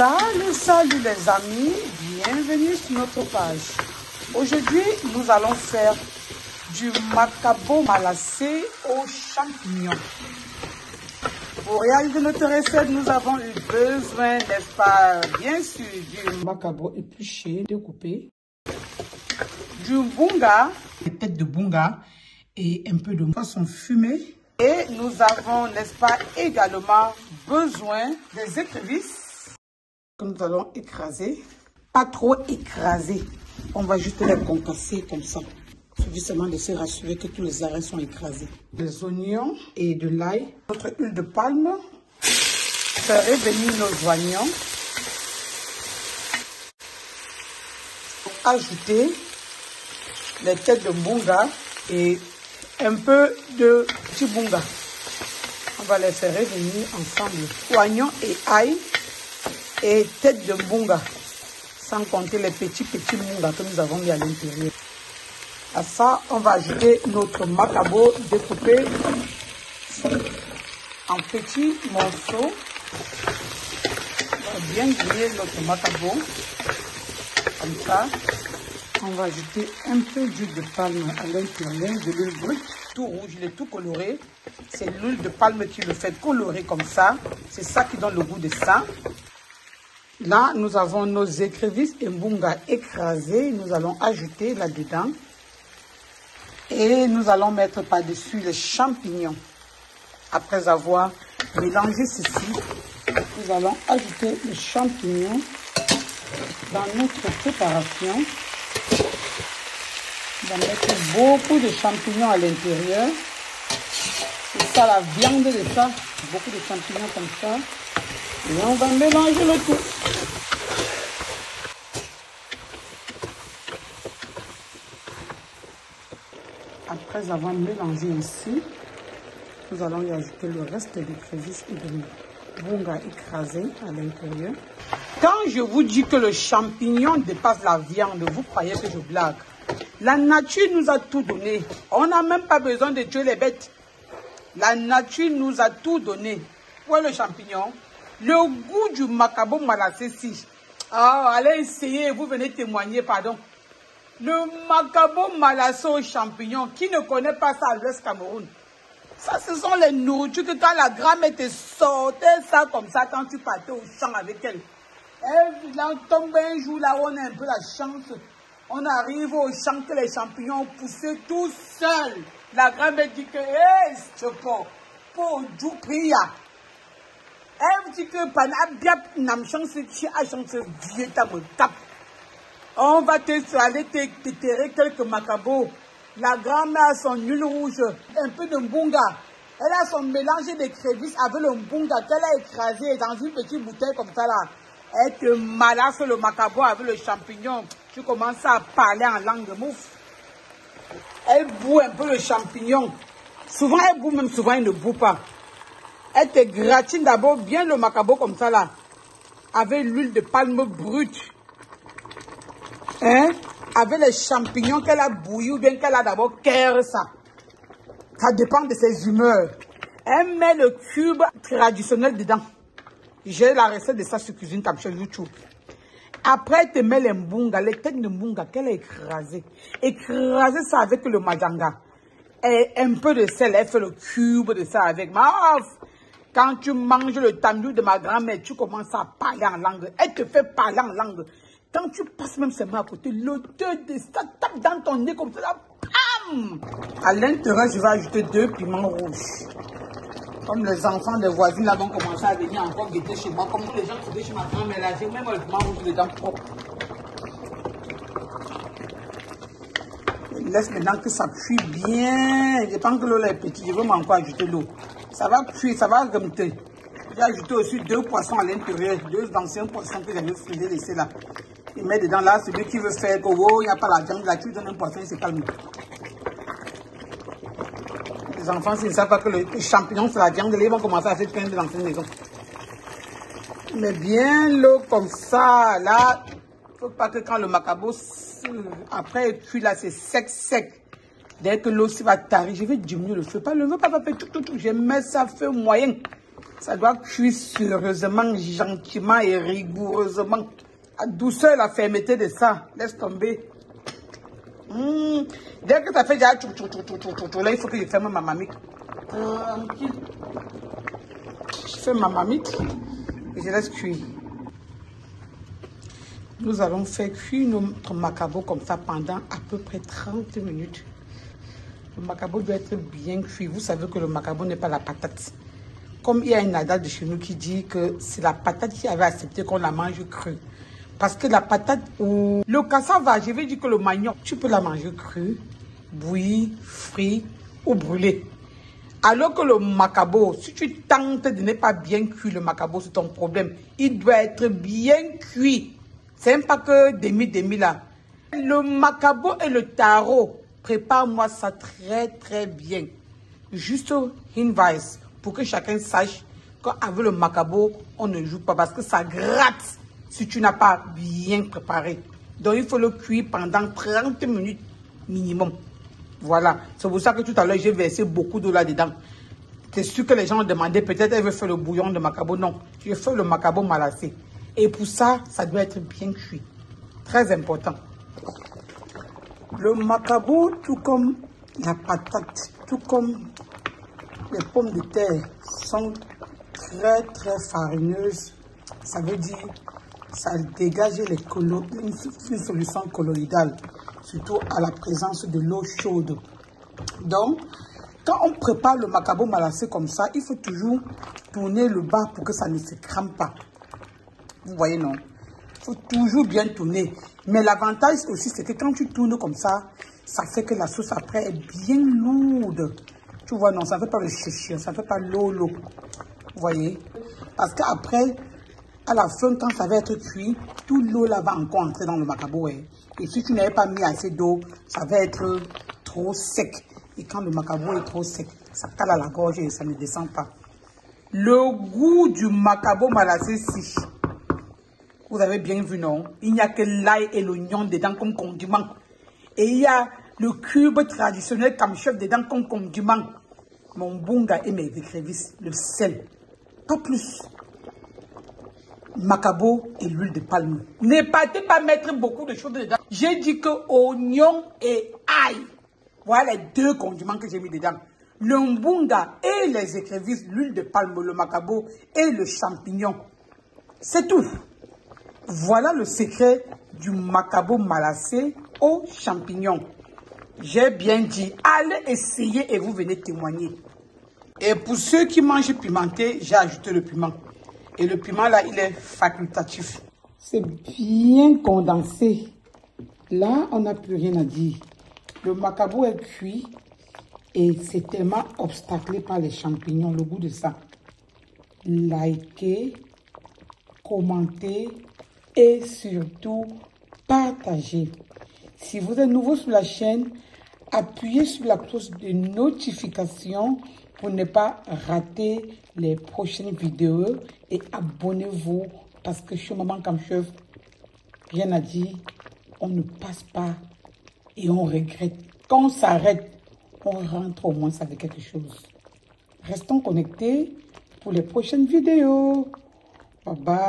Salut, salut les amis, bienvenue sur notre page. Aujourd'hui, nous allons faire du macabo malassé aux champignons. Pour réaliser notre recette, nous avons eu besoin, n'est-ce pas, bien sûr, du macabo épluché, découpé, du bunga, des têtes de bunga et un peu de poisson fumé. Et nous avons, n'est-ce pas, également besoin des écrevisses que nous allons écraser. Pas trop écraser. On va juste les concasser comme ça. Il suffit seulement de se rassurer que tous les arrêts sont écrasés. Des oignons et de l'ail. Notre huile de palme. Faire revenir nos oignons. Ajouter les têtes de bunga et un peu de petit bunga. On va les faire revenir ensemble. Oignons et ail et tête de bunga. Sans compter les petits bunga que nous avons mis à l'intérieur. À ça, on va ajouter notre macabo découpé en petits morceaux. On va bien griller notre macabo. Comme ça. On va ajouter un peu d'huile de palme à l'intérieur, de l'huile brute, tout rouge, il est tout coloré. C'est l'huile de palme qui le fait colorer comme ça. C'est ça qui donne le goût de ça. Là, nous avons nos écrevisses et bunga écrasés. Nous allons ajouter là-dedans. Et nous allons mettre par-dessus les champignons. Après avoir mélangé ceci, nous allons ajouter les champignons dans notre préparation. On va mettre beaucoup de champignons à l'intérieur. C'est ça la viande de ça. Beaucoup de champignons comme ça. Et on va mélanger le tout. Après avoir mélangé ici, nous allons y ajouter le reste des écrevisses et de bunga écrasé à l'intérieur. Quand je vous dis que le champignon dépasse la viande, vous croyez que je blague. La nature nous a tout donné. On n'a même pas besoin de tuer les bêtes. La nature nous a tout donné. Où est le champignon? Le goût du macabo malassé, si. Ah, allez essayer, vous venez témoigner, pardon. Le macabo malassé aux champignons, qui ne connaît pas ça à l'Ouest Cameroun? Ça, ce sont les nourritures que quand la grand-mère te sortait ça comme ça, quand tu partais au champ avec elle. Elle tombe un jour là où on a un peu la chance. On arrive au champ que les champignons poussent tout seuls. La grand-mère dit que, hé, c'est pas, pour du priya. Elle dit que, panabia, nam chance, tu as chance, vieux, ta me tape. On va aller te terrer quelques macabos. La grand-mère a son huile rouge, un peu de mbunga. Elle a son mélange d'écrevisses avec le mbunga qu'elle a écrasé dans une petite bouteille comme ça là. Elle te malasse le macabo avec le champignon. Tu commences à parler en langue de mouffe. Elle bout un peu le champignon. Souvent elle bout, même souvent elle ne bout pas. Elle te gratine d'abord bien le macabo comme ça là. Avec l'huile de palme brute. Hein? Avec les champignons qu'elle a bouilli ou bien qu'elle a d'abord cueilli ça. Ça dépend de ses humeurs. Elle met le cube traditionnel dedans. J'ai la recette de ça sur Cuisine Tap sur YouTube. Après, elle te met les mbunga, les têtes de mbunga qu'elle a écrasées. Écraser ça avec le majanga. Et un peu de sel, elle fait le cube de ça avec. Quand tu manges le tandoor de ma grand-mère, tu commences à parler en langue. Elle te fait parler en langue. Quand tu passes même ses mains à côté, l'odeur de ça tape dans ton nez comme ça. Là, bam! À l'intérieur, je vais ajouter 2 piments rouges. Comme les enfants des voisines là vont commencer à venir encore guetter chez moi. Comme les gens qui viennent chez ma grand-mère là, j'ai même le piment rouge dedans propre. Je laisse maintenant que ça cuit bien. Je pense que l'eau est petite, je vais encore ajouter l'eau. Ça va cuire, ça va remonter. J'ai ajouté aussi 2 poissons à l'intérieur, 2 anciens poissons que j'avais frisés laissés là. Il met dedans là, celui qui veut faire que oh, il n'y a pas la viande là, tu donnes un poisson, il se calme. Les enfants, s'ils ne savent pas que le champignon c'est la viande, ils vont commencer à faire plein de l'ancienne maison. Mais bien l'eau comme ça, là, il ne faut pas que quand le macabo, après cuit là, c'est sec. Dès que l'eau va tarir, je vais diminuer le feu. Pas le feu, pas faire tout. Je mets ça feu moyen. Ça doit cuire sérieusement, gentiment et rigoureusement. La douceur et la fermeté de ça, laisse tomber. Dès que ça fait déjà là, il faut que je ferme ma marmite. Tranquille. Je fais ma marmite et je laisse cuire. Nous allons faire cuire notre macabo comme ça pendant à peu près 30 minutes. Le macabo doit être bien cuit. Vous savez que le macabo n'est pas la patate. Comme il y a une adage de chez nous qui dit que c'est la patate qui avait accepté qu'on la mange crue. Parce que la patate ou le cassava, je vais dire que le manioc, tu peux la manger crue, bouillie, frit ou brûlée. Alors que le macabo, si tu tentes de ne pas bien cuire le macabo, c'est ton problème. Il doit être bien cuit. C'est même pas que demi là. Le macabo et le taro, prépare-moi ça très bien. Juste hinweis pour que chacun sache qu'avec le macabo, on ne joue pas parce que ça gratte si tu n'as pas bien préparé. Donc il faut le cuire pendant 30 minutes minimum. Voilà. C'est pour ça que tout à l'heure, j'ai versé beaucoup d'eau là-dedans. C'est sûr que les gens ont demandé, peut-être elle veut faire le bouillon de macabo. Non, je fais le macabo malassé. Et pour ça, ça doit être bien cuit. Très important. Le macabo, tout comme la patate, tout comme les pommes de terre, sont très farineuses. Ça veut dire, ça dégage une solution colloïdale, surtout à la présence de l'eau chaude. Donc, quand on prépare le macabo malassé comme ça, il faut toujours tourner le bas pour que ça ne se crame pas. Vous voyez, non? Il faut toujours bien tourner. Mais l'avantage aussi, c'est que quand tu tournes comme ça, ça fait que la sauce après est bien lourde. Tu vois, non, ça ne fait pas le chichir, ça ne fait pas l'eau. Vous voyez? Parce qu'après, à la fin, quand ça va être cuit, toute l'eau là va encore entrer dans le macabo. Et si tu n'avais pas mis assez d'eau, ça va être trop sec. Et quand le macabo est trop sec, ça cale à la gorge et ça ne descend pas. Le goût du macabo malassé, si. Vous avez bien vu, non? Il n'y a que l'ail et l'oignon dedans comme condiment. Et il y a le cube traditionnel comme chef dedans comme condiment. Mon bunga et mes écrevisses, le sel. Pas plus. Macabo et l'huile de palme. Ne partez pas mettre beaucoup de choses dedans. J'ai dit que oignon et ail. Voilà les deux condiments que j'ai mis dedans. Le mbunga et les écrevisses, l'huile de palme, le macabo et le champignon. C'est tout. Voilà le secret du macabo malassé aux champignons. J'ai bien dit, allez essayer et vous venez témoigner. Et pour ceux qui mangent pimenté, j'ai ajouté le piment. Et le piment là, il est facultatif. C'est bien condensé. Là, on n'a plus rien à dire. Le macabo est cuit et c'est tellement obstaclé par les champignons, le goût de ça. Likez, commentez et surtout partagez. Si vous êtes nouveau sur la chaîne, appuyez sur la cloche de notification pour ne pas rater les prochaines vidéos et abonnez-vous parce que chez Maman Comme Chef, rien à dire, on ne passe pas et on regrette. Quand on s'arrête, on rentre au moins avec quelque chose. Restons connectés pour les prochaines vidéos. Bye bye.